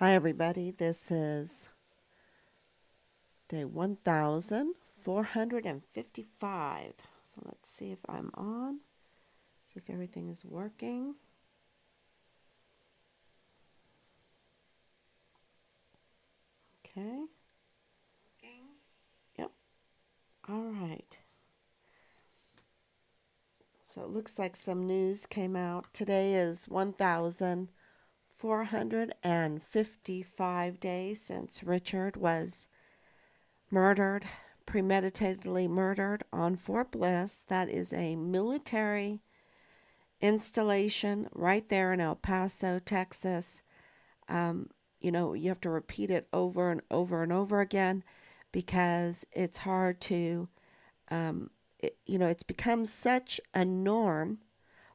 Hi, everybody. This is day 1455. So let's see if I'm on, see if everything is working. Okay. Yep. All right. So it looks like some news came out. Today is 1455 days since Richard was murdered, premeditatedly murdered on Fort Bliss. That is a military installation right there in El Paso, Texas. Um, you have to repeat it over and over and over again because it's hard to, it's become such a norm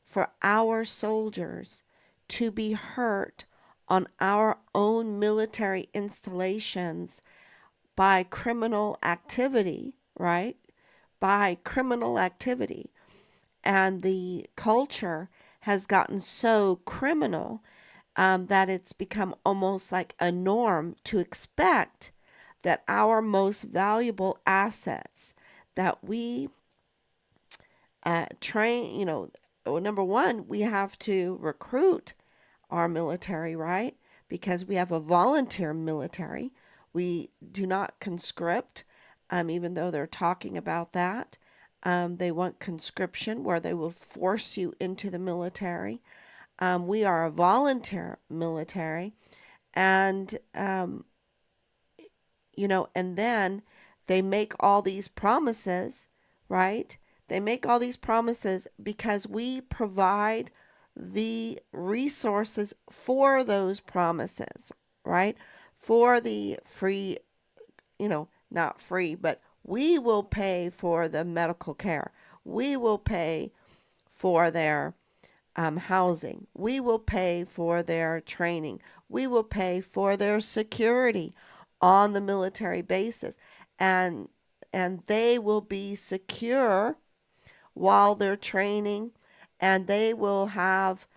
for our soldiers to be hurt on our own military installations by criminal activity, right? By criminal activity. And the culture has gotten so criminal that it's become almost like a norm to expect that our most valuable assets that we train, number one, we have to recruit our military, right? Because we have a volunteer military. We do not conscript, even though they're talking about that. They want conscription where they will force you into the military. We are a volunteer military, and and then they make all these promises, right? They make all these promises because we provide the resources for those promises, right? For the free, not free, but we will pay for the medical care. We will pay for their housing. We will pay for their training. We will pay for their security on the military bases. And they will be secure while they're training, and they will have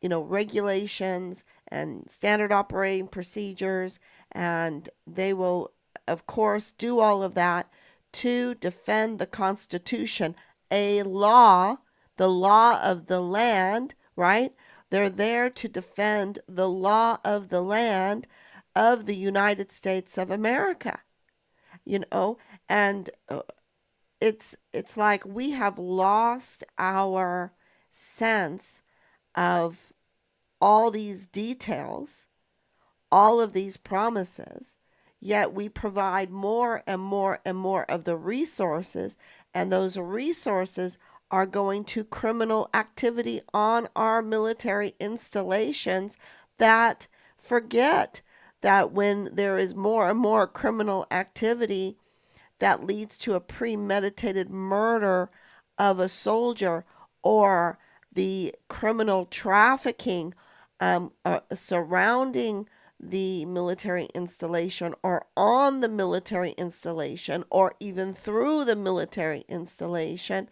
regulations and standard operating procedures, and they will of course do all of that to defend the Constitution, a law, the law of the land, right? They're there to defend the law of the land of the United States of America, you know, and it's like we have lost our sense of all these details, all of these promises, yet we provide more and more and more of the resources, and those resources are going to criminal activity on our military installations that forget that when there is more and more criminal activity that leads to a premeditated murder of a soldier, or the criminal trafficking surrounding the military installation or on the military installation or even through the military installation,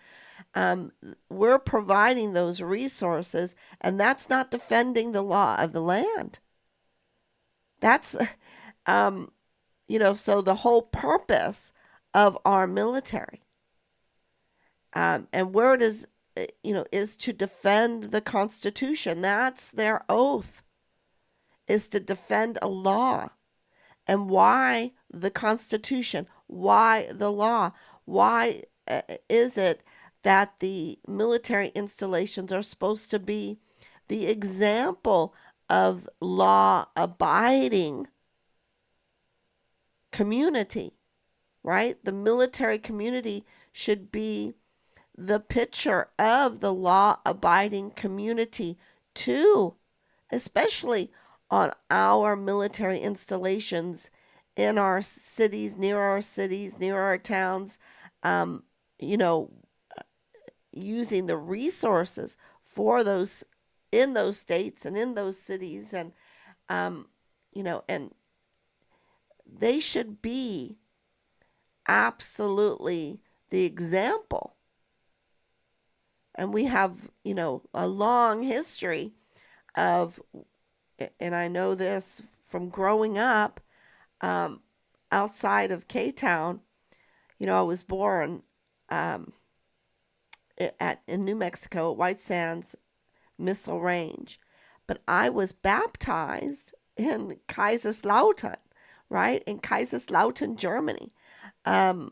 um, we're providing those resources, and that's not defending the law of the land. That's um, so the whole purpose of our military, and where it is, is to defend the Constitution. That's their oath, is to defend a law. And why the Constitution? Why the law? Why is it that the military installations are supposed to be the example of law abiding community, right? The military community should be the picture of the law abiding community too, especially on our military installations in our cities, near our towns, um, you know, using the resources for those in those states and in those cities, and um, and they should be absolutely the example. And we have, a long history of and I know this from growing up um, outside of K-Town. I was born um, in New Mexico at White Sands Missile Range, but I was baptized in Kaiserslautern, right? In Kaiserslautern, Germany, um,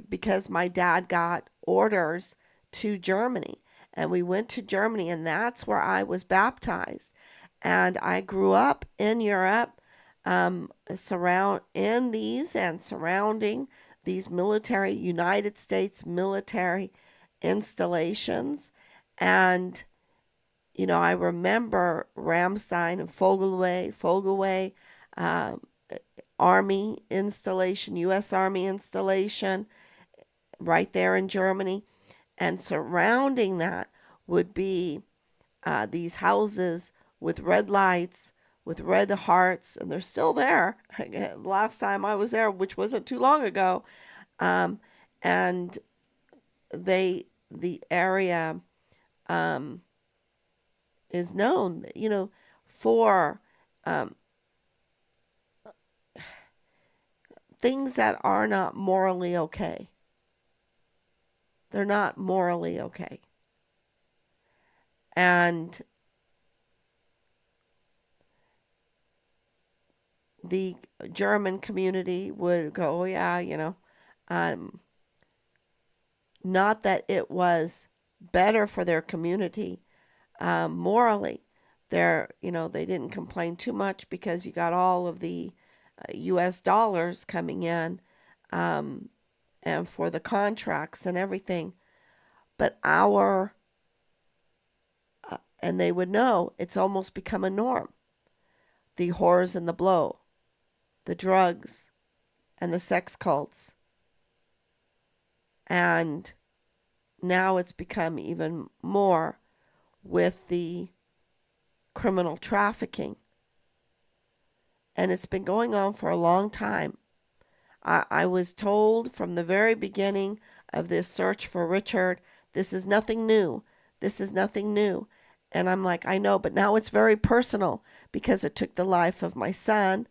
because my dad got orders to Germany, and we went to Germany, and that's where I was baptized. And I grew up in Europe, surrounding these military United States military installations. And I remember Ramstein and Fogelway, uh, Army installation, U.S. Army installation, right there in Germany. And surrounding that would be these houses with red lights, with red hearts, and they're still there. Last time I was there, which wasn't too long ago, um, and the area um, is known, for um, things that are not morally okay. They're not morally okay. And the German community would go, oh, yeah, not that it was better for their community morally. They didn't complain too much because you got all of the U.S. dollars coming in, um, and for the contracts and everything. But and they would know it's almost become a norm. The whores and the blow, the drugs and the sex cults. And now it's become even more with the criminal trafficking. And it's been going on for a long time. I was told from the very beginning of this search for Richard, this is nothing new. This is nothing new. And I'm like, I know, but now it's very personal because it took the life of my son.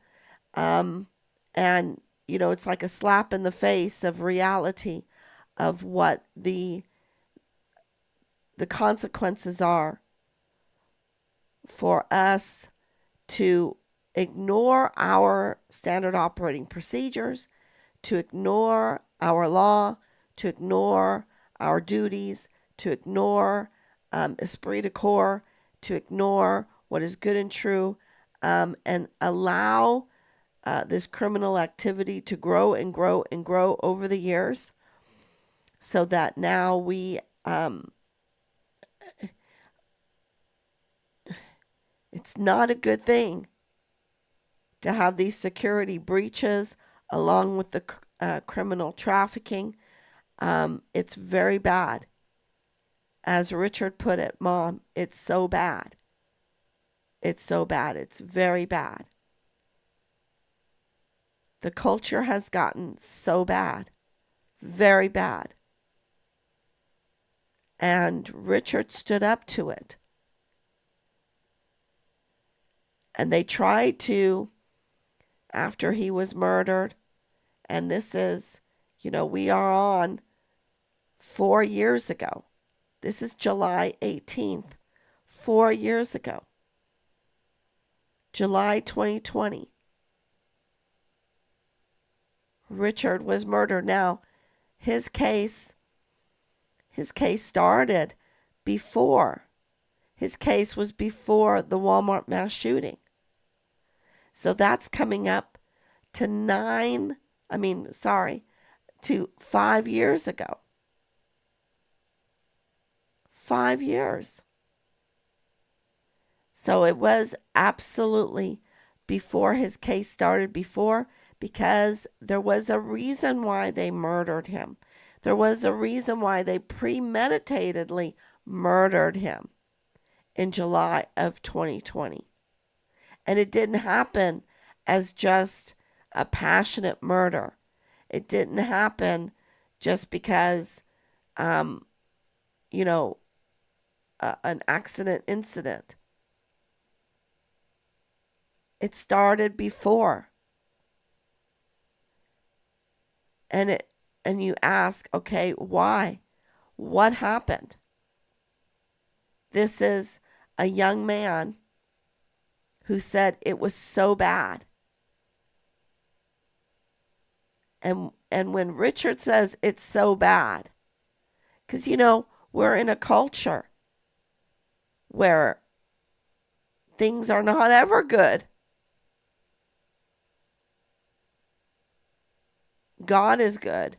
And, it's like a slap in the face of reality of what the consequences are for us to ignore our standard operating procedures, to ignore our law, to ignore our duties, to ignore esprit de corps, to ignore what is good and true, and allow this criminal activity to grow and grow and grow over the years, so that now it's not a good thing to have these security breaches along with the criminal trafficking. It's very bad. As Richard put it, Mom, it's so bad. It's so bad. It's very bad. The culture has gotten so bad. Very bad. And Richard stood up to it. And they tried to, after he was murdered, and this is, we are on 4 years ago. This is July 18th, 4 years ago. July 2020. Richard was murdered. Now, his case started before. His case was before the Walmart mass shooting. So that's coming up to 5 years ago. 5 years. So it was absolutely before his case started, because there was a reason why they murdered him. There was a reason why they premeditatedly murdered him in July of 2020. And it didn't happen as just a passionate murder. It didn't happen just because, an accident incident. It started before. And you ask, okay, why? What happened? This is a young man who said it was so bad. And when Richard says it's so bad, because, we're in a culture where things are not ever good. God is good.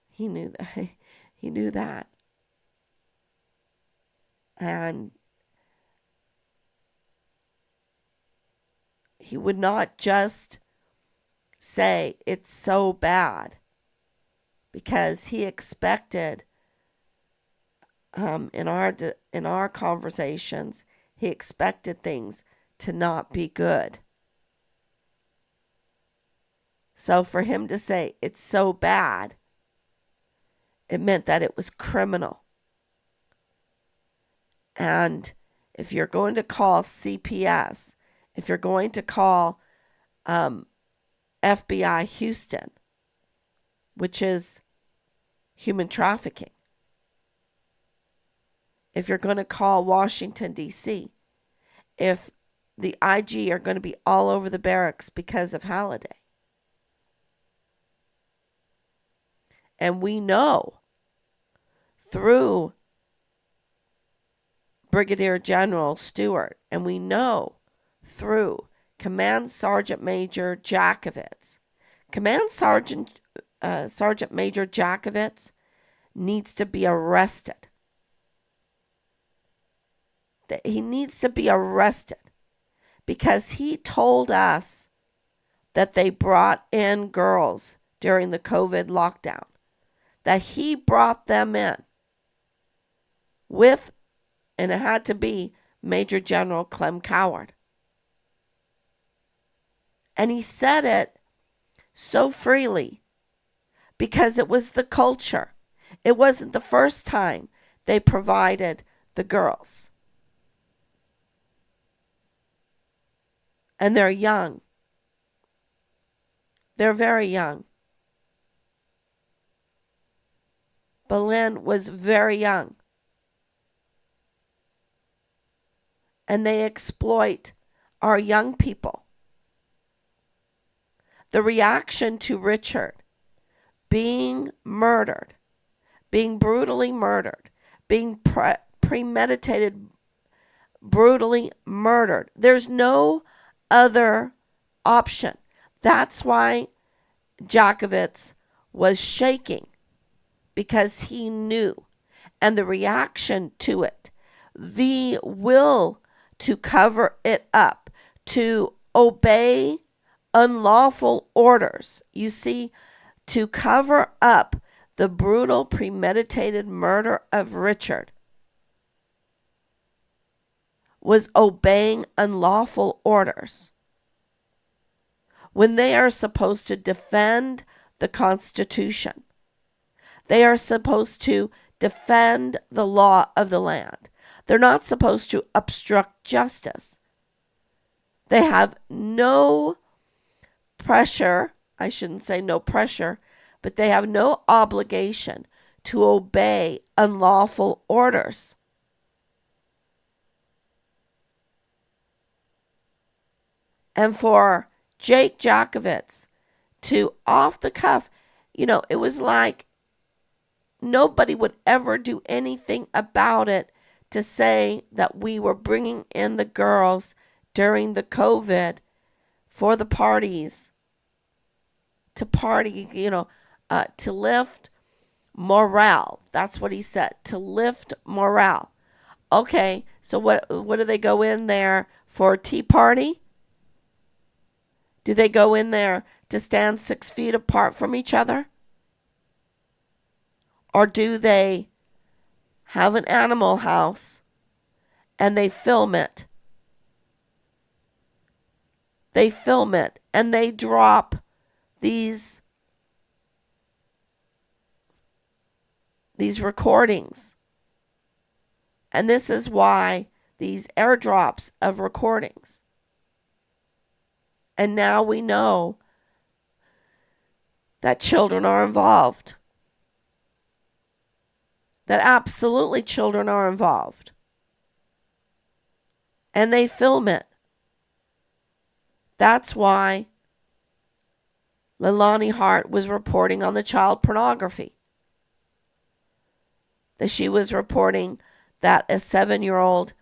He knew that. He knew that. And he would not just say it's so bad, because he expected, in our conversations, he expected things to not be good. So for him to say it's so bad, it meant that it was criminal. And if you're going to call CPS, if you're going to call FBI Houston, which is human trafficking, if you're going to call Washington, D.C., if the IG are going to be all over the barracks because of Halliday. And we know through Brigadier General Stewart, and we know through Command Sergeant Major Jakovitz. Command Sergeant Major Jakovitz needs to be arrested. He needs to be arrested because he told us that they brought in girls during the COVID lockdown, that he brought them in with, and it had to be Major General Clem Coward. And he said it so freely because it was the culture. It wasn't the first time they provided the girls. And they're young. They're very young. Belen was very young. And they exploit our young people. The reaction to Richard being murdered, being brutally murdered, being premeditated, brutally murdered. There's no other option. That's why Jakovitz was shaking, because he knew. And the reaction to it, the will to cover it up, to obey unlawful orders. You see, to cover up the brutal premeditated murder of Richard was obeying unlawful orders. When they are supposed to defend the Constitution, they are supposed to defend the law of the land. They're not supposed to obstruct justice. They have no pressure, I shouldn't say no pressure, but they have no obligation to obey unlawful orders. And for Jake Jakovitz to, off the cuff, it was like nobody would ever do anything about it, to say that we were bringing in the girls during the COVID for the parties, to party, to lift morale. That's what he said, to lift morale. Okay, so what do they go in there for? A tea party? Do they go in there to stand 6 feet apart from each other? Or do they have an animal house and they film it? They film it and they drop these recordings. And this is why these airdrops of recordings. And now we know that children are involved. That absolutely children are involved. And they film it. That's why Leilani Hart was reporting on the child pornography. That she was reporting that a 7-year-old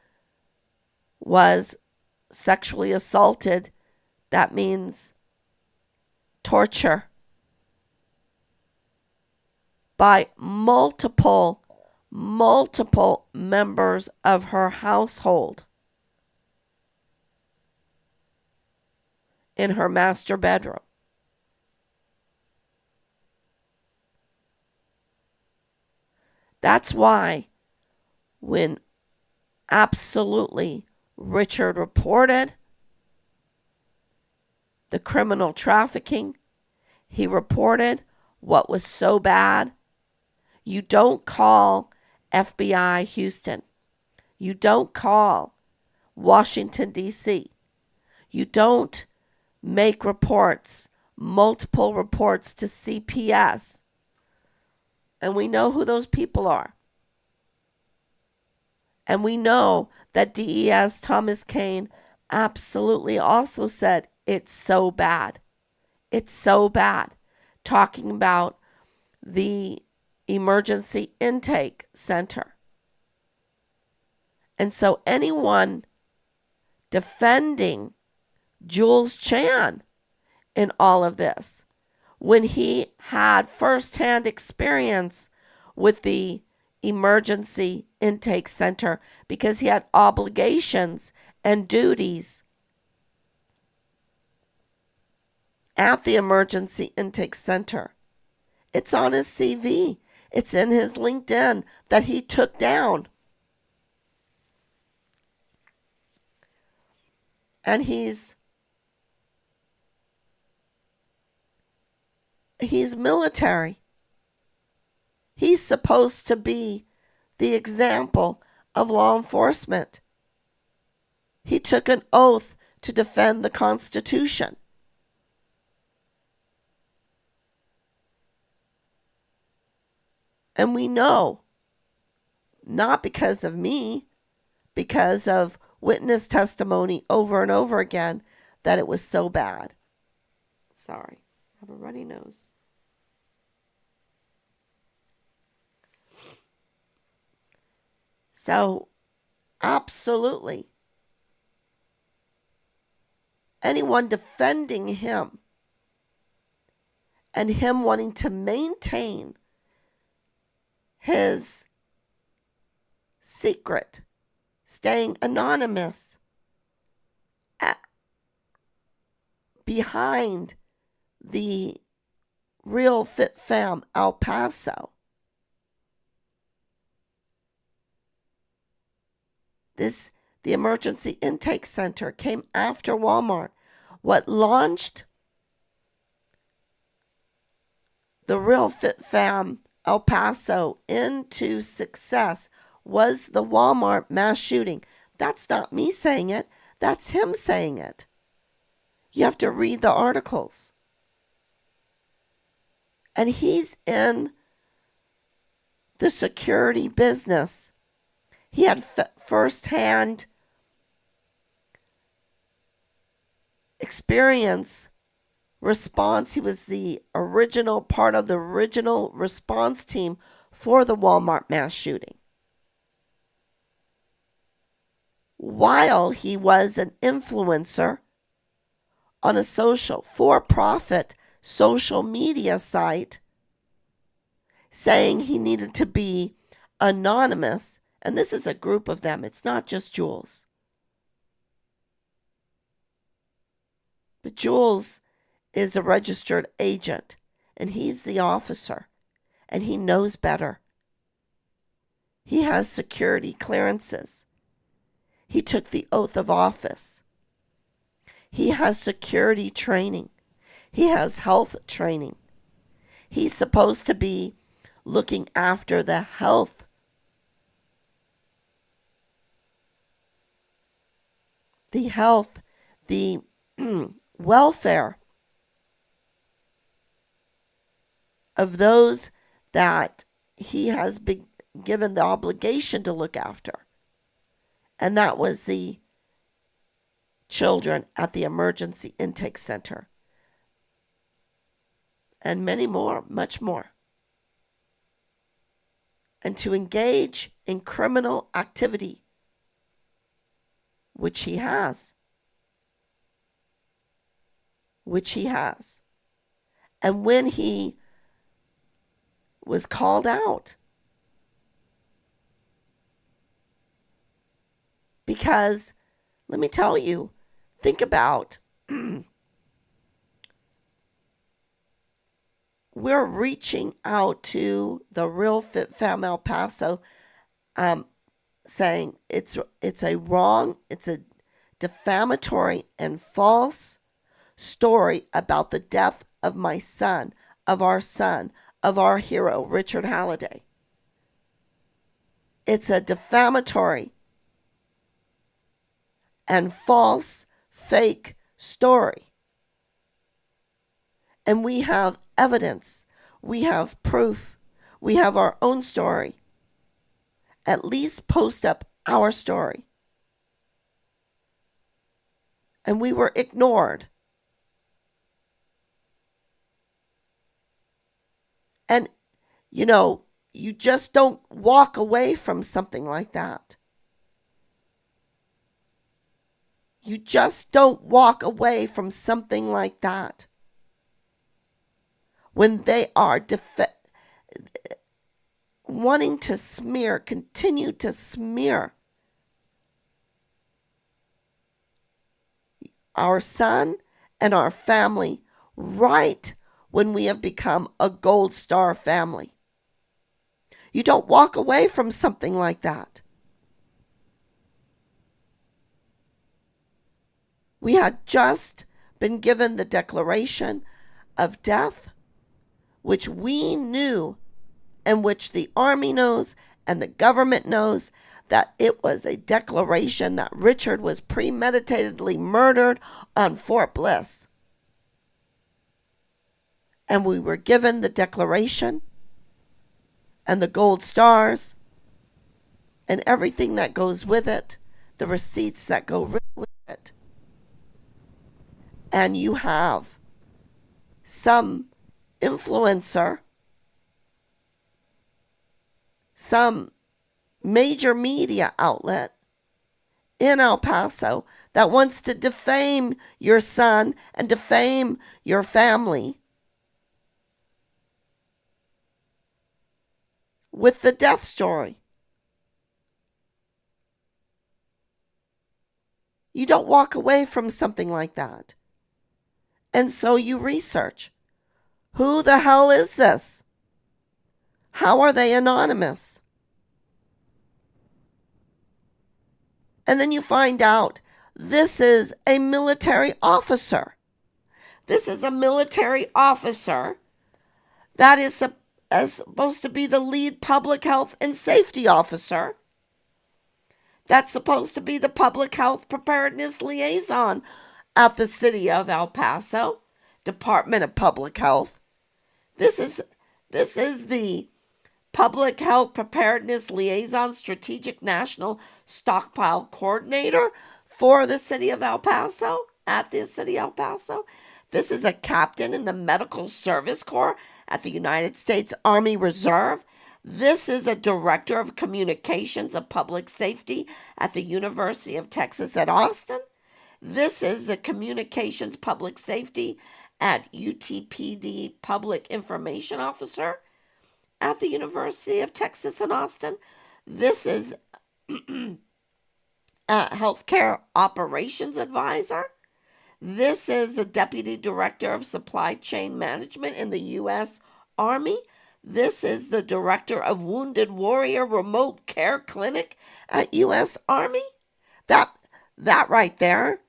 was sexually assaulted. That means torture by multiple members of her household in her master bedroom. That's why when absolutely Richard reported the criminal trafficking, he reported what was so bad. You don't call FBI Houston. You don't call Washington, D.C. You don't make reports, multiple reports to CPS. And we know who those people are. And we know that DES Thomas Kane absolutely also said it's so bad. It's so bad. Talking about the emergency intake center. And so anyone defending Jules Chan in all of this, when he had firsthand experience with the emergency intake center because he had obligations and duties at the emergency intake center. It's on his CV. It's in his LinkedIn that he took down. And he's military. He's supposed to be the example of law enforcement. He took an oath to defend the Constitution. And we know, not because of me, because of witness testimony over and over again, that it was so bad. Sorry, I have a runny nose. So, absolutely, anyone defending him and him wanting to maintain his secret, staying anonymous behind the Real Fit Fam El Paso. The emergency intake center came after Walmart. What launched the Real Fit Fam El Paso into success was the Walmart mass shooting. That's not me saying it. That's him saying it. You have to read the articles. And he's in the security business. He had firsthand experience, response. He was the original part of the original response team for the Walmart mass shooting. While he was an influencer on a for-profit social media site, saying he needed to be anonymous. And this is a group of them. It's not just Jules. But Jules is a registered agent, and he's the officer, and he knows better. He has security clearances. He took the oath of office. He has security training. He has health training. He's supposed to be looking after the health the welfare of those that he has been given the obligation to look after. And that was the children at the emergency intake center. And many more, much more. And to engage in criminal activity, which he has. And when he was called out, because let me tell you, think about we're reaching out to the Real Fit Fam El Paso, saying it's a defamatory and false story about the death of my son, of our hero, Richard Halliday. It's a defamatory and false, fake story. And we have evidence. We have proof. We have our own story. At least post up our story. And we were ignored. And, you just don't walk away from something like that. You just don't walk away from something like that. When they are wanting to continue to smear our son and our family right when we have become a gold star family. You don't walk away from something like that. We had just been given the declaration of death, which we knew and which the Army knows and the government knows, that it was a declaration that Richard was premeditatedly murdered on Fort Bliss. And we were given the declaration and the gold stars and everything that goes with it, the receipts that go with it. And you have some influencer, some major media outlet in El Paso that wants to defame your son and defame your family with the death story. You don't walk away from something like that. And so you research. Who the hell is this? How are they anonymous? And then you find out this is a military officer. This is a military officer that is supposed to be the lead public health and safety officer. That's supposed to be the public health preparedness liaison at the city of El Paso, Department of Public Health. This is the Public Health Preparedness Liaison Strategic National Stockpile Coordinator for the city of El Paso, at the city of El Paso. This is a captain in the Medical Service Corps at the United States Army Reserve. This is a director of communications of public safety at the University of Texas at Austin. This is a communications public safety at UTPD Public Information Officer at the University of Texas in Austin. This is a healthcare operations advisor. This is the Deputy Director of Supply Chain Management in the U.S. Army. This is the Director of Wounded Warrior Remote Care Clinic at U.S. Army. That right there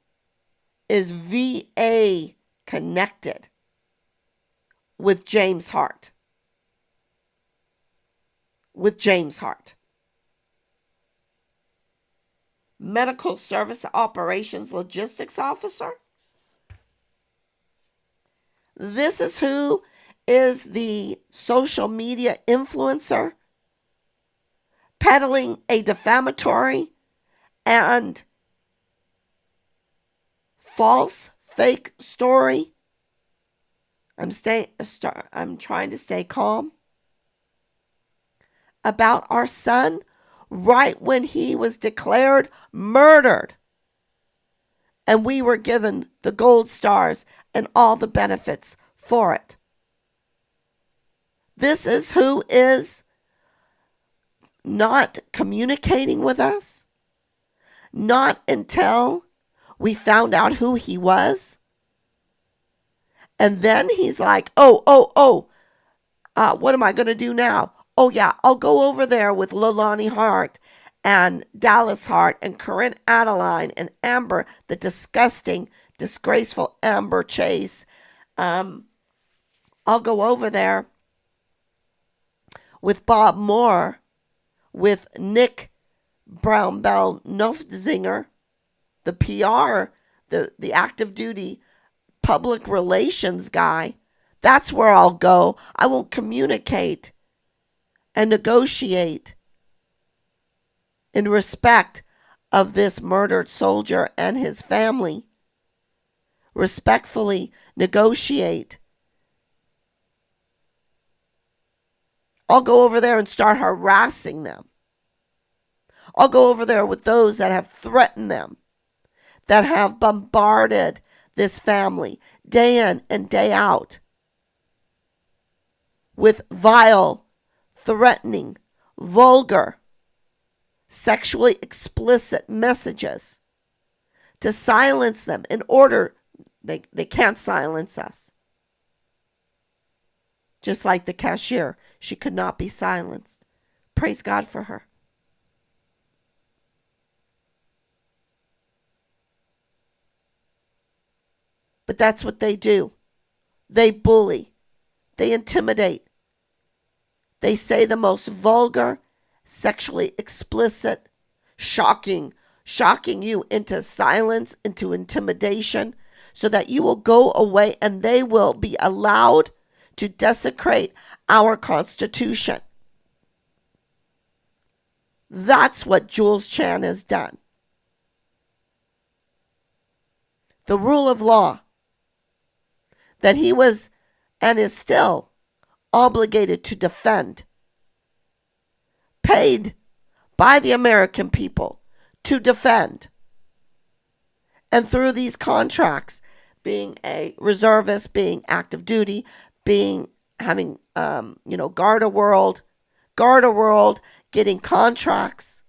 is VA connected with James Hart. Medical Service Operations Logistics Officer. This is who is the social media influencer peddling a defamatory and false, fake story. I'm trying to stay calm about our son right when he was declared murdered. And we were given the gold stars and all the benefits for it. This is who is not communicating with us, not until we found out who he was. And then he's like, what am I going to do now? Oh, yeah, I'll go over there with Lolani Hart and Dallas Hart and Corinne Adeline and Amber, the disgusting, disgraceful Amber Chase. I'll go over there with Bob Moore, with Nick Brown Bell Nofzinger, the PR, the active duty public relations guy. That's where I'll go. I will communicate and negotiate in respect of this murdered soldier and his family. Respectfully negotiate. I'll go over there and start harassing them. I'll go over there with those that have threatened them, that have bombarded this family day in and day out with vile, threatening, vulgar, sexually explicit messages to silence them in order they can't silence us. Just like the cashier, she could not be silenced. Praise God for her. But that's what they do. They bully. They intimidate. They say the most vulgar, sexually explicit, shocking you into silence, into intimidation, so that you will go away and they will be allowed to desecrate our Constitution. That's what Jules Chan has done. The rule of law that he was and is still obligated to defend, paid by the American people to defend. And through these contracts, being a reservist, being active duty, having Garda World, getting contracts.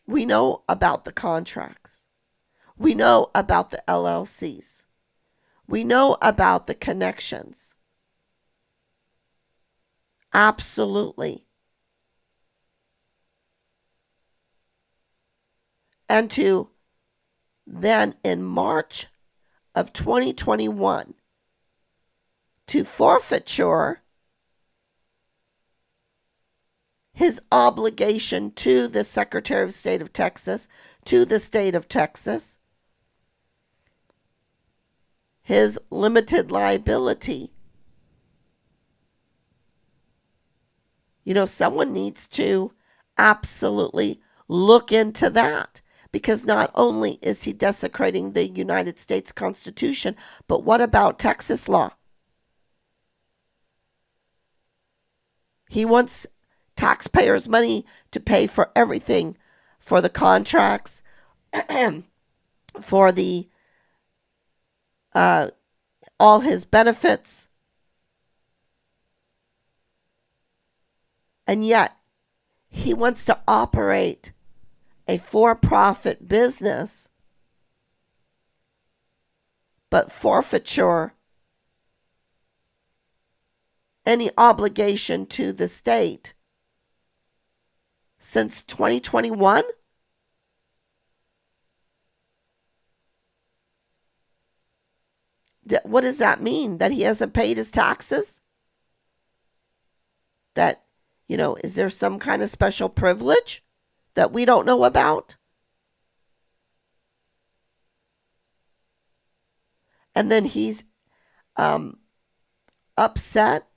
We know about the contracts. We know about the LLCs. We know about the connections. Absolutely. And to then in March of 2021 to forfeiture his obligation to the Secretary of State of Texas, to the state of Texas, his limited liability. Someone needs to absolutely look into that, because not only is he desecrating the United States Constitution, but what about Texas law? He wants taxpayers' money to pay for everything, for the contracts, for the all his benefits. And yet, he wants to operate a for-profit business, but forfeiture any obligation to the state since 2021? What does that mean? That he hasn't paid his taxes? That, is there some kind of special privilege that we don't know about? And then he's um, upset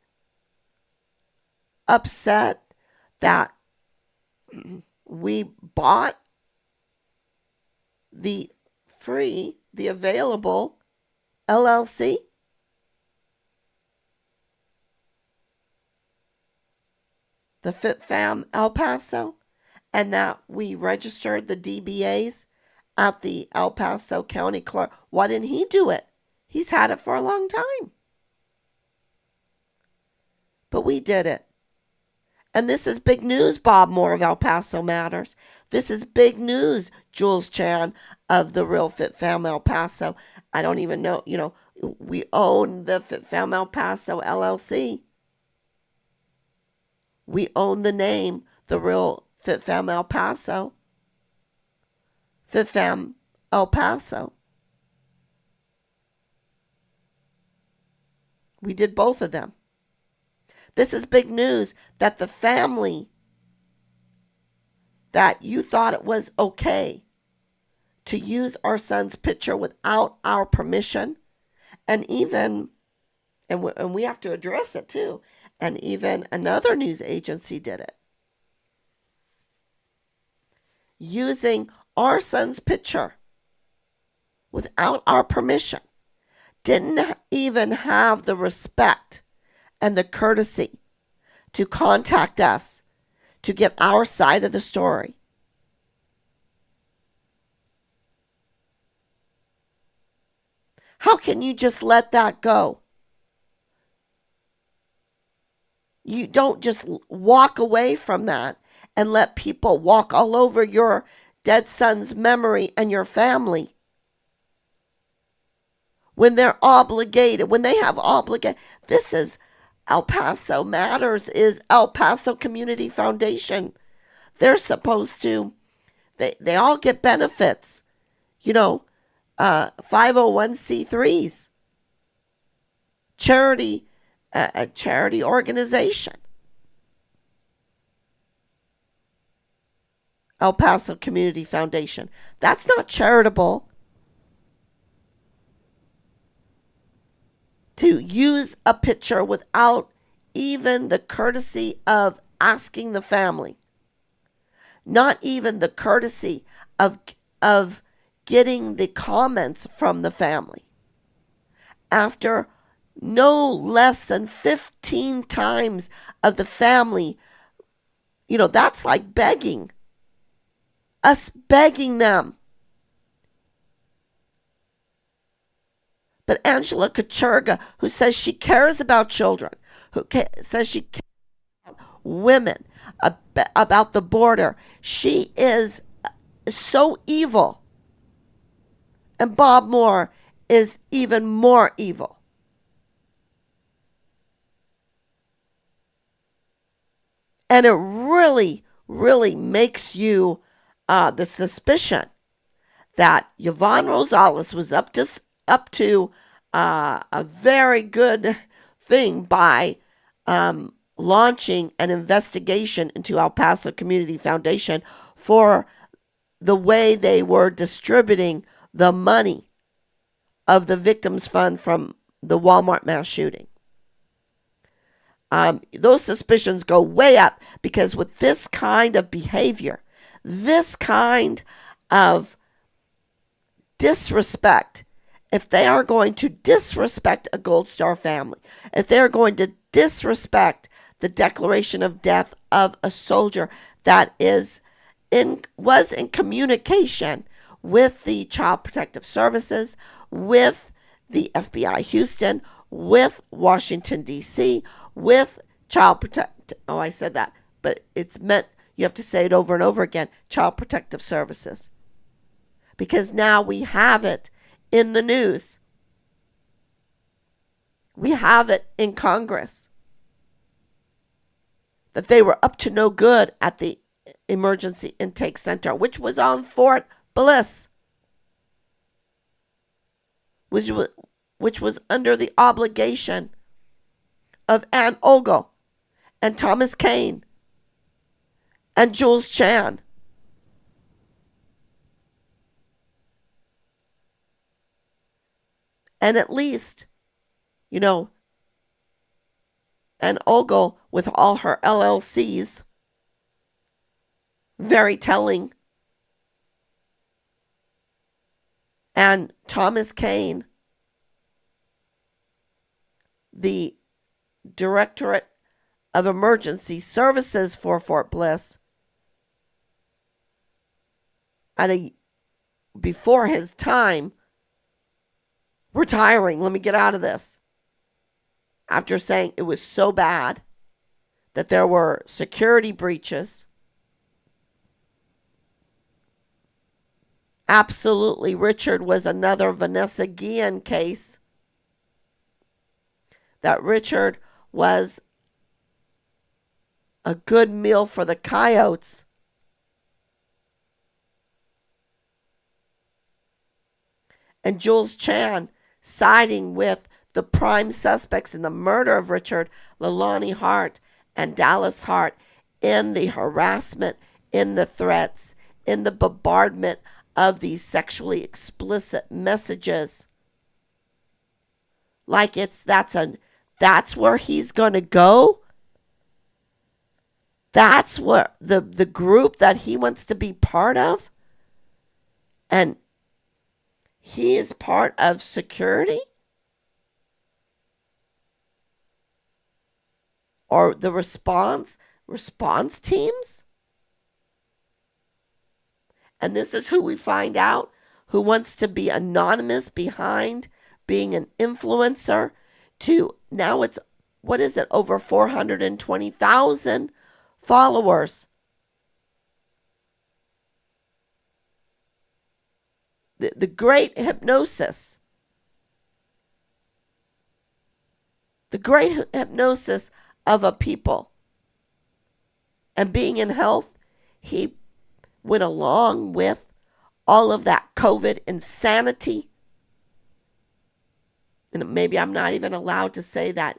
that we bought the available LLC. The Fit Fam El Paso, and that we registered the DBAs at the El Paso County Clerk. Why didn't he do it? He's had it for a long time. But we did it. And this is big news, Bob Moore of El Paso Matters. This is big news, Jules Chan of the Real Fit Fam El Paso. I don't even know, we own the Fit Fam El Paso LLC. We own the name, the Real Fit Fam El Paso. Fit Fam El Paso. We did both of them. This is big news that the family that you thought it was okay to use our son's picture without our permission, and even, and we have to address it too, and even another news agency did it. Using our son's picture without our permission. Didn't even have the respect and the courtesy to contact us to get our side of the story. How can you just let that go? You don't just walk away from that and let people walk all over your dead son's memory and your family. When they're obligated, when they have obligated, this is El Paso Matters, is El Paso Community Foundation. They're supposed to, they all get benefits, 501c3s, charity, a charity organization. El Paso Community Foundation. That's not charitable. To use a picture without even the courtesy of asking the family. Not even the courtesy of getting the comments from the family. After no less than 15 times of the family, that's like begging. Us begging them. But Angela Kachurga, who says she cares about children, who says she cares about women, about the border, she is so evil. And Bob Moore is even more evil. And it really, really makes you the suspicion that Yvonne Rosales was up to a very good thing by launching an investigation into El Paso Community Foundation for the way they were distributing the money of the victims fund from the Walmart mass shooting. Those suspicions go way up because with this kind of behavior, this kind of disrespect, if they are going to disrespect a Gold Star family, if they're going to disrespect the declaration of death of a soldier that was in communication with the Child Protective Services, with the FBI Houston, with Washington, D.C., with I said that, but it's meant, you have to say it over and over again, Child Protective Services. Because now we have it in the news. We have it in Congress. That they were up to no good at the Emergency Intake Center, which was on Fort Bliss. Which was under the obligation of Ann Ogle and Thomas Kane and Jules Chan. And at least, and Ogle with all her LLCs, very telling. And Thomas Kane, the Directorate of Emergency Services for Fort Bliss, before his time, retiring, let me get out of this, after saying it was so bad that there were security breaches. Absolutely, Richard was another Vanessa Guillen case. That Richard was a good meal for the coyotes. And Jules Chan siding with the prime suspects in the murder of Richard, Leilani Hart and Dallas Hart, in the harassment, in the threats, in the bombardment of these sexually explicit messages. Like that's where he's going to go. That's what the group that he wants to be part of. And he is part of security? Or the response teams? And this is who we find out who wants to be anonymous behind being an influencer to now it's, what is it, over 420,000 followers. The great hypnosis. The great hypnosis of a people. And being in health, he went along with all of that COVID insanity. And maybe I'm not even allowed to say that.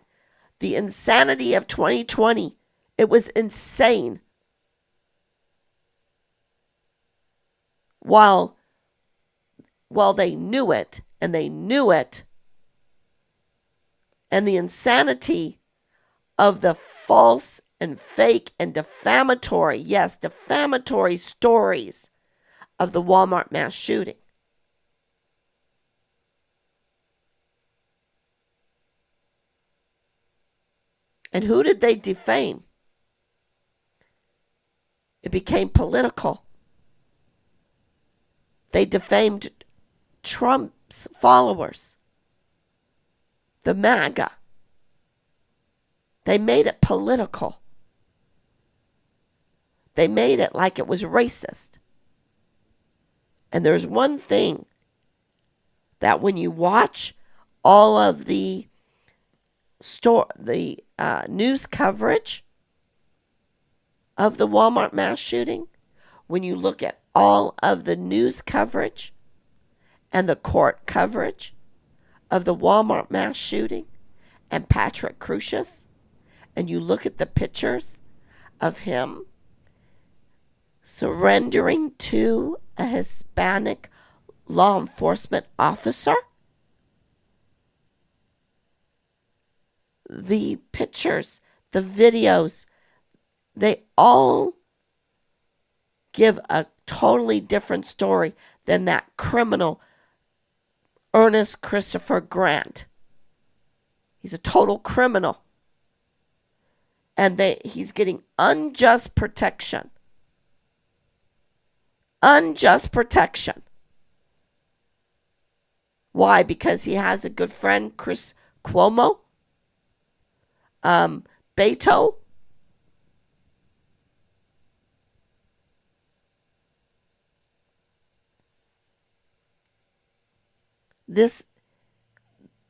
The insanity of 2020. It was insane. While they knew it, and they knew it, and the insanity of the false and fake and defamatory stories of the Walmart mass shooting. And who did they defame? It became political. They defamed Trump's followers, the MAGA. They made it political. They made it like it was racist. And there's one thing that when you watch all of the news coverage of the Walmart mass shooting, when you look at all of the news coverage and the court coverage of the Walmart mass shooting and Patrick Crusius, and you look at the pictures of him surrendering to a Hispanic law enforcement officer, the pictures, the videos, they all give a totally different story than that criminal Ernest Christopher Grant. He's a total criminal. And he's getting unjust protection. Unjust protection. Why? Because he has a good friend, Chris Cuomo. Beto.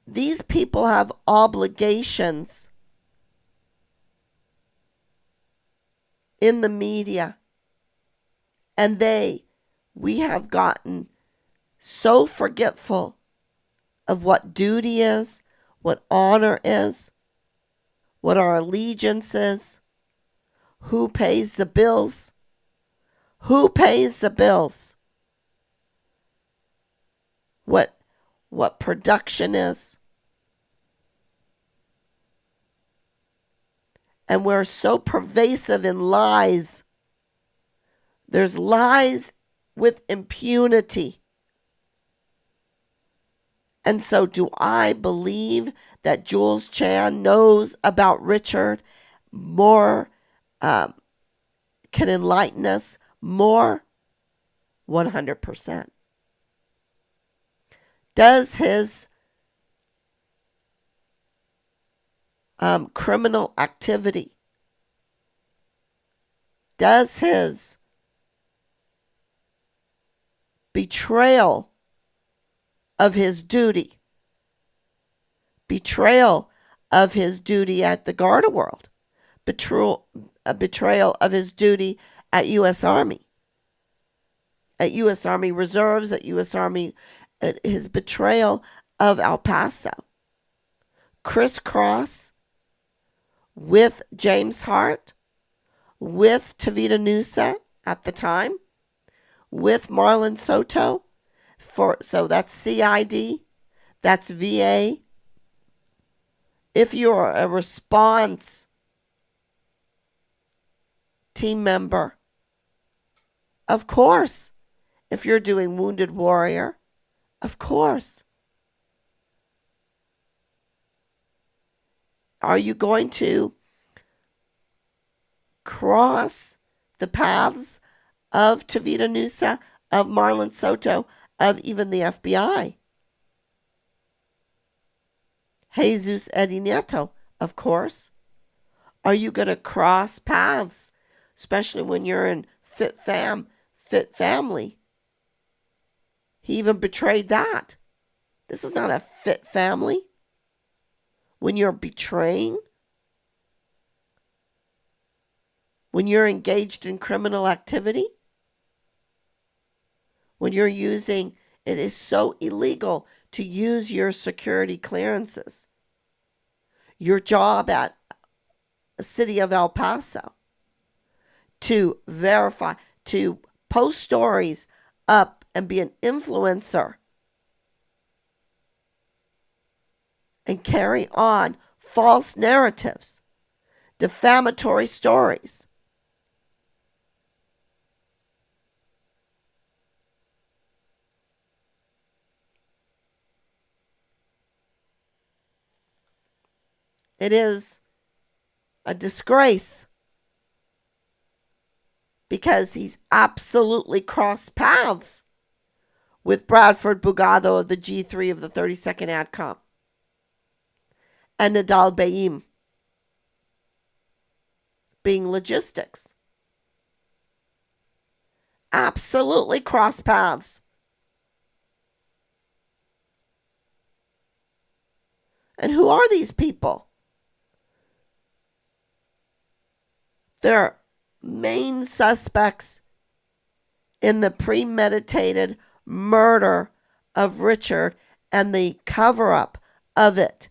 These people have obligations in the media, and we have gotten so forgetful of what duty is, what honor is, what our allegiance is, who pays the bills, what production is. And we're so pervasive in lies. There's lies with impunity. And so do I believe that Jules Chan knows about Richard more, can enlighten us more? 100%. Does his criminal activity, does his betrayal of his duty, betrayal of his duty at the Garda World, betrayal of his duty at U.S. Army, at U.S. Army Reserves, at U.S. Army, his betrayal of El Paso, crisscross with James Hart, with Tavita Nusa at the time, with Marlon Soto. So that's CID, that's VA. If you're a response team member, of course. If you're doing Wounded Warrior, of course. Are you going to cross the paths of Tavita Nusa, of Marlon Soto, of even the FBI? Jesus Eddie Nieto, of course. Are you going to cross paths, especially when you're in fit family? He even betrayed that. This is not a fit family. When you're betraying, when you're engaged in criminal activity, when you're using, it is so illegal to use your security clearances, your job at the city of El Paso, to verify, to post stories up and be an influencer and carry on false narratives, defamatory stories. It is a disgrace because he's absolutely crossed paths with Bradford Bugado of the G3 of the 32nd ADCOM and Nadal Baim being logistics. Absolutely cross paths. And who are these people? They're main suspects in the premeditated murder of Richard and the cover-up of it.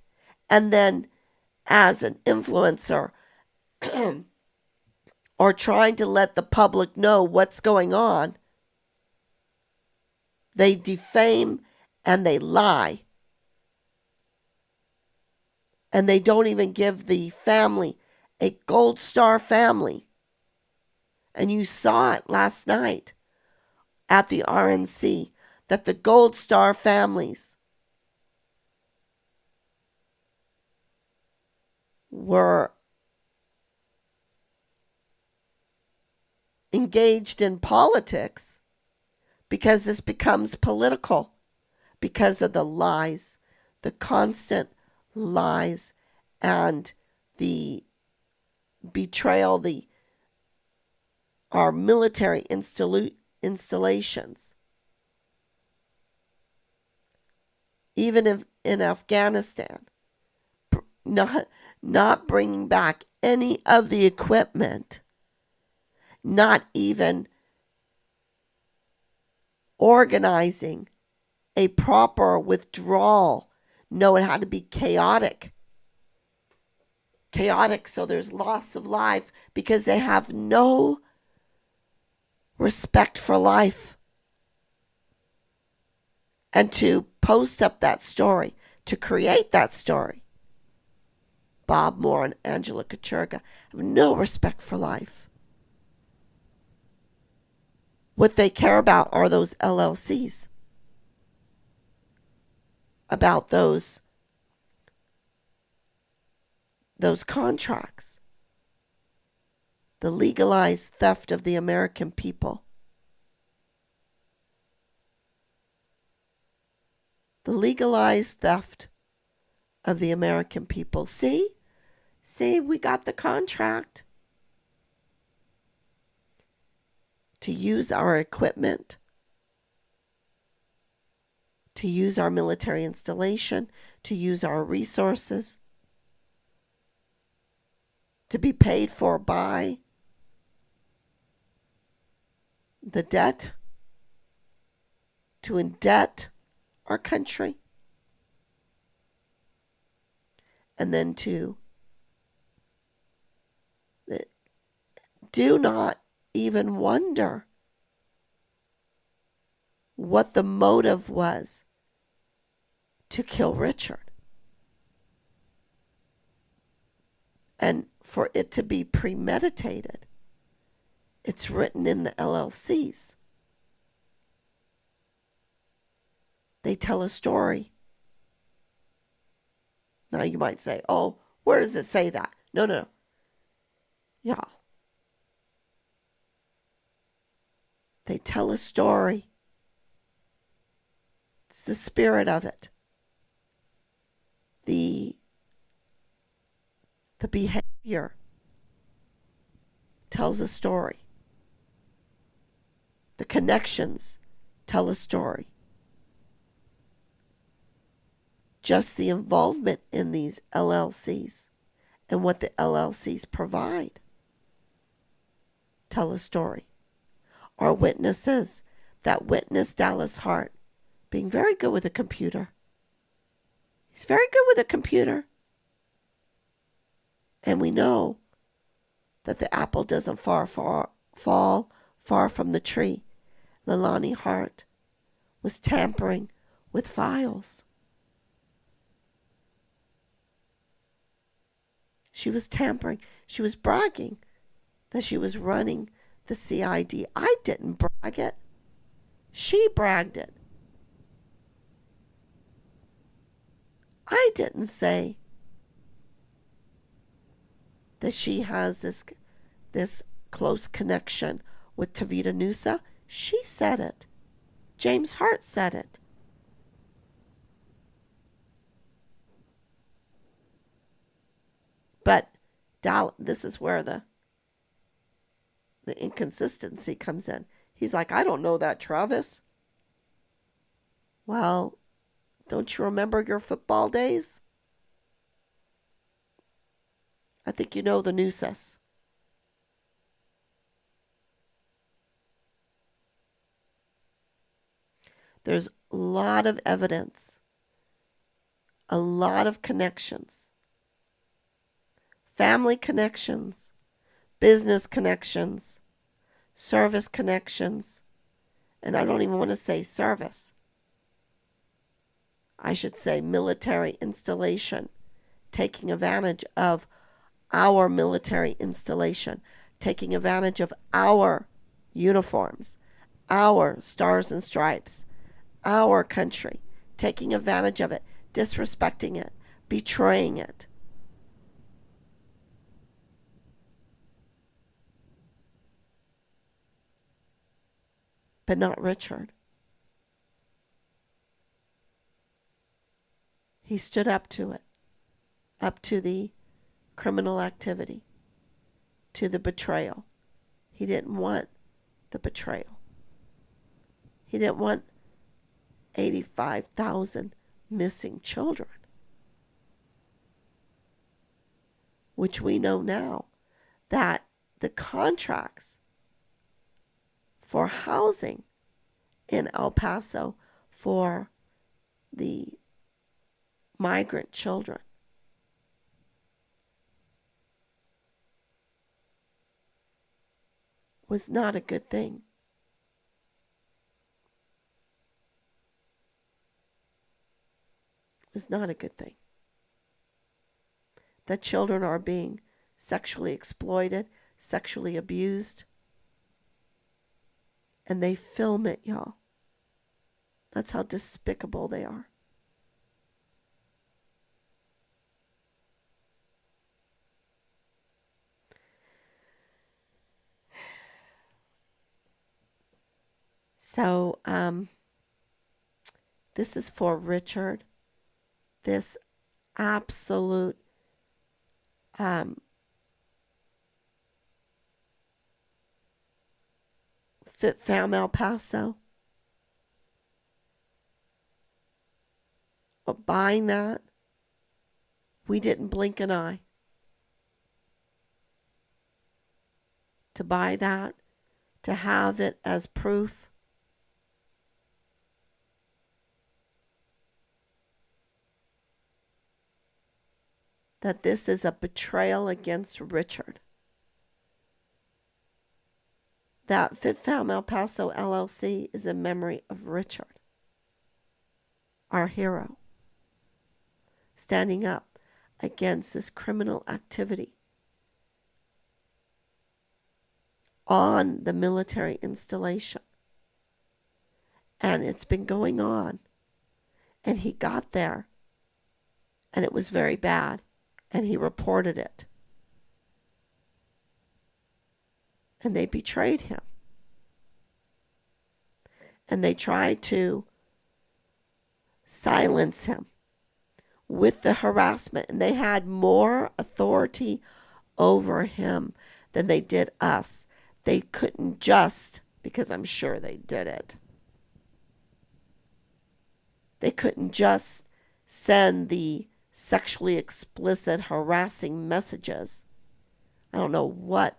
And then as an influencer or trying to let the public know what's going on, they defame and they lie. And they don't even give the family, a Gold Star family. And you saw it last night at the RNC, that the Gold Star families were engaged in politics because this becomes political because of the lies, the constant lies and the betrayal, our military installations. Even if in Afghanistan, not bringing back any of the equipment, not even organizing a proper withdrawal. No, it had to be chaotic. Chaotic, so there's loss of life because they have no respect for life. and to post up that story, to create that story. Bob Moore and Angela Kachurga have no respect for life. What they care about are those LLCs, about those contracts, the legalized theft of the American people. The legalized theft of the American people. See, we got the contract to use our equipment, to use our military installation, to use our resources, to be paid for by the debt, to indebt our country, and then to do not even wonder what the motive was to kill Richard. And for it to be premeditated, it's written in the LLCs. They tell a story. Now you might say, oh, where does it say that? No. Yeah. They tell a story. It's the spirit of it. The behavior tells a story. The connections tell a story. Just the involvement in these LLCs and what the LLCs provide tell a story. Our witnesses, that witness Dallas Hart, being very good with a computer. He's very good with a computer. And we know that the apple doesn't fall far from the tree. Leilani Hart was tampering with files. She was tampering. She was bragging that she was running the CID. I didn't brag it. She bragged it. I didn't say that she has this close connection with Tavita Nusa. She said it. James Hart said it. But this is where the inconsistency comes in. He's like, I don't know that, Travis. Well, don't you remember your football days? I think you know the Nusas. There's a lot of evidence, a lot of connections, family connections, business connections, service connections, and I don't even want to say service. I should say military installation, taking advantage of our military installation, taking advantage of our uniforms, our stars and stripes, our country, taking advantage of it, disrespecting it, betraying it. But not Richard. He stood up to it, up to the criminal activity, to the betrayal. He didn't want the betrayal. He didn't want 85,000 missing children, which we know now that the contracts for housing in El Paso for the migrant children was not a good thing. is not a good thing. That children are being sexually exploited, sexually abused, and they film it, y'all. That's how despicable they are. So, this is for Richard. This absolute fit fam El Paso. But buying that, we didn't blink an eye. To buy that, to have it as proof. That this is a betrayal against Richard. That Fit Fam El Paso LLC is in memory of Richard, our hero, standing up against this criminal activity on the military installation. And it's been going on. And he got there, and it was very bad, and he reported it. And they betrayed him. And they tried to silence him with the harassment. And they had more authority over him than they did us. They couldn't just, because I'm sure they did it, they couldn't just send the sexually explicit, harassing messages. I don't know what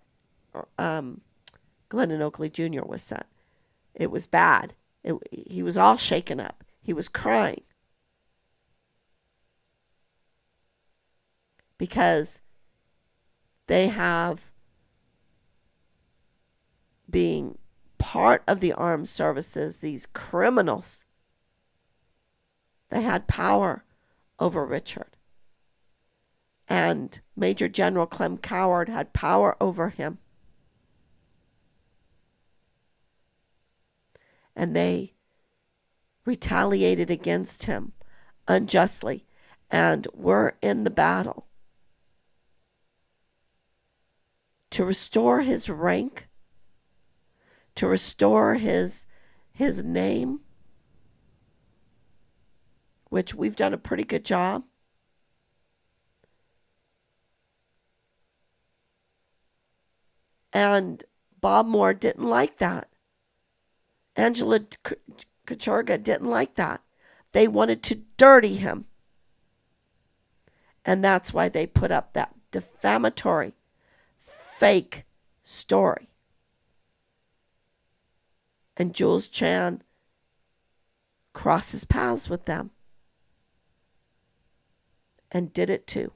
Glendon Oakley Jr. was sent. It was bad. He was all shaken up. He was crying. Because they have, being part of the armed services, these criminals, they had power over Richard. And Major General Clem Coward had power over him. And they retaliated against him unjustly and were in the battle to restore his rank, to restore his name, which we've done a pretty good job. And Bob Moore didn't like that. Angela Kachurga didn't like that. They wanted to dirty him. And that's why they put up that defamatory, fake story. And Jules Chan crosses paths with them. And did it too.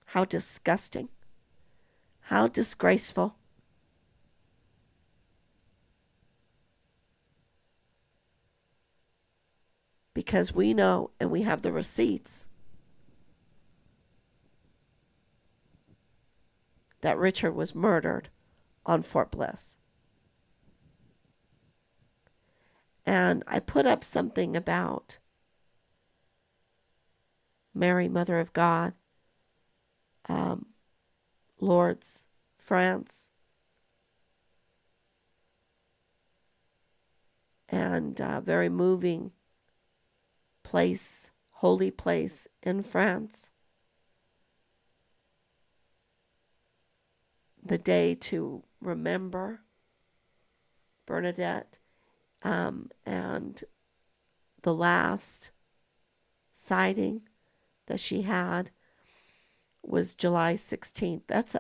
How disgusting. How disgraceful. Because we know, and we have the receipts, that Richard was murdered on Fort Bliss. And I put up something about Mary, Mother of God, Lourdes, France, and very moving place, holy place in France. The day to remember Bernadette, and the last sighting that she had was July 16th. That's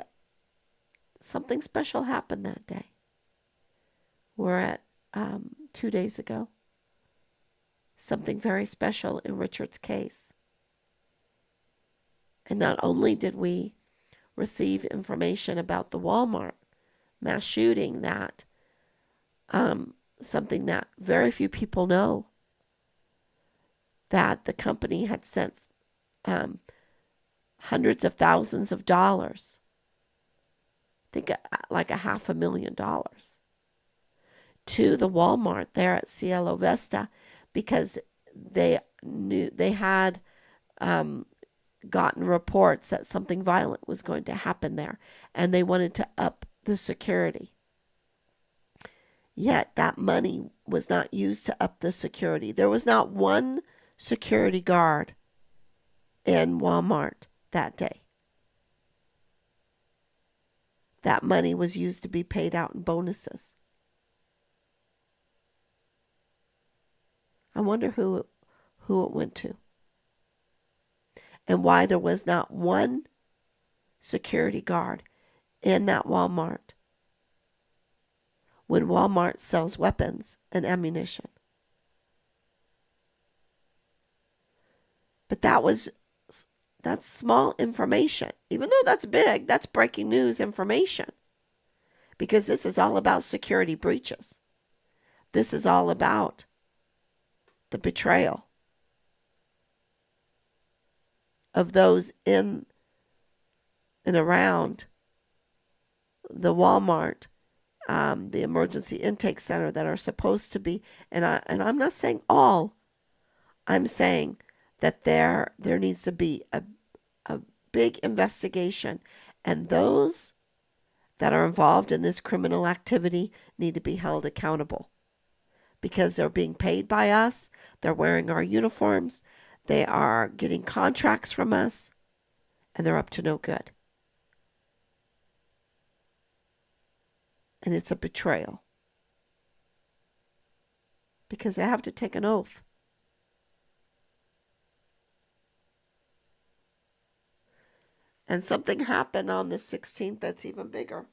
something special happened that day. We're at 2 days ago. Something very special in Richard's case. And not only did we receive information about the Walmart mass shooting, that something that very few people know, that the company had sent hundreds of thousands of dollars, I think like $500,000, to the Walmart there at Cielo Vista, because they knew they had gotten reports that something violent was going to happen there, and they wanted to up the security. Yet that money was not used to up the security. There was not one security guard in Walmart that day. That money was used to be paid out in bonuses. I wonder who it went to, and why there was not one security guard in that Walmart when Walmart sells weapons and ammunition. But that's small information. Even though that's big, that's breaking news information. Because this is all about security breaches. This is all about the betrayal of those in and around the Walmart, the emergency intake center, that are supposed to be, and I'm not saying all, I'm saying that there needs to be a big investigation, and those that are involved in this criminal activity need to be held accountable, because they're being paid by us, they're wearing our uniforms, they are getting contracts from us, and they're up to no good. And it's a betrayal, because they have to take an oath. And something happened on the 16th that's even bigger.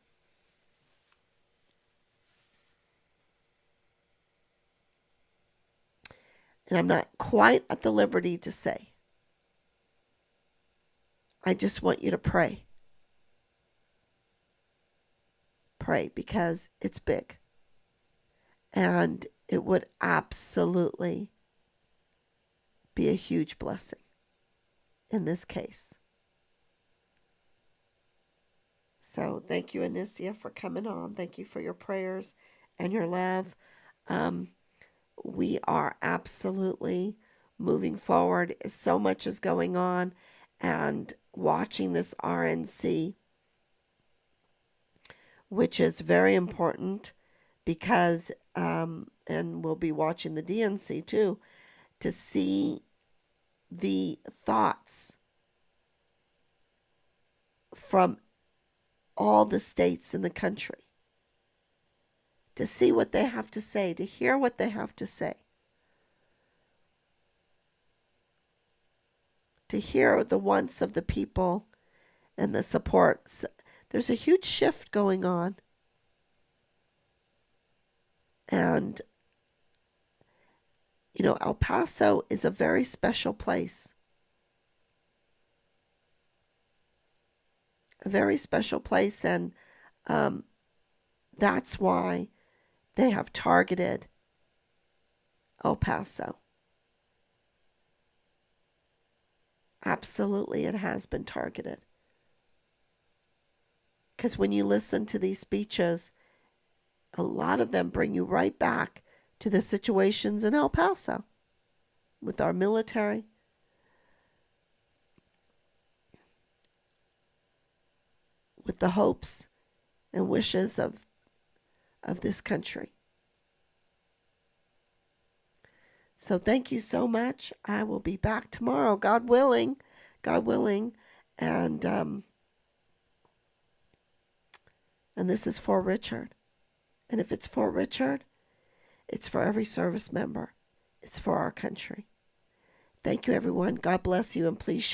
And I'm not quite at the liberty to say. I just want you to pray. Pray, because it's big. And it would absolutely be a huge blessing in this case. So thank you, Anicia, for coming on. Thank you for your prayers and your love. We are absolutely moving forward. So much is going on, and watching this RNC, which is very important, because, and we'll be watching the DNC too, to see the thoughts from all the states in the country, to see what they have to say, to hear what they have to say, to hear the wants of the people and the support. There's a huge shift going on. And, El Paso is a very special place. A very special place, and that's why they have targeted El Paso. Absolutely, it has been targeted. Because when you listen to these speeches, a lot of them bring you right back to the situations in El Paso with our military, with the hopes and wishes of this country. So thank you so much. I will be back tomorrow, God willing. And this is for Richard. And if it's for Richard, it's for every service member. It's for our country. Thank you, everyone. God bless you, and please share.